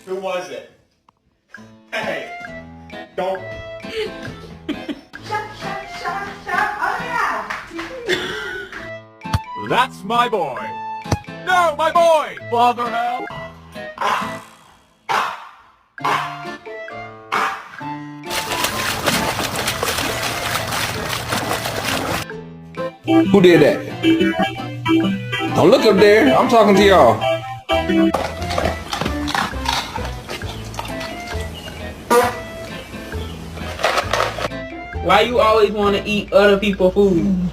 Who was it? Hey, don't. Shut up now! That's my boy. No, my boy. Father help. Who did that? Don't look up there. I'm talking to y'all. Why you always want to eat other people's food?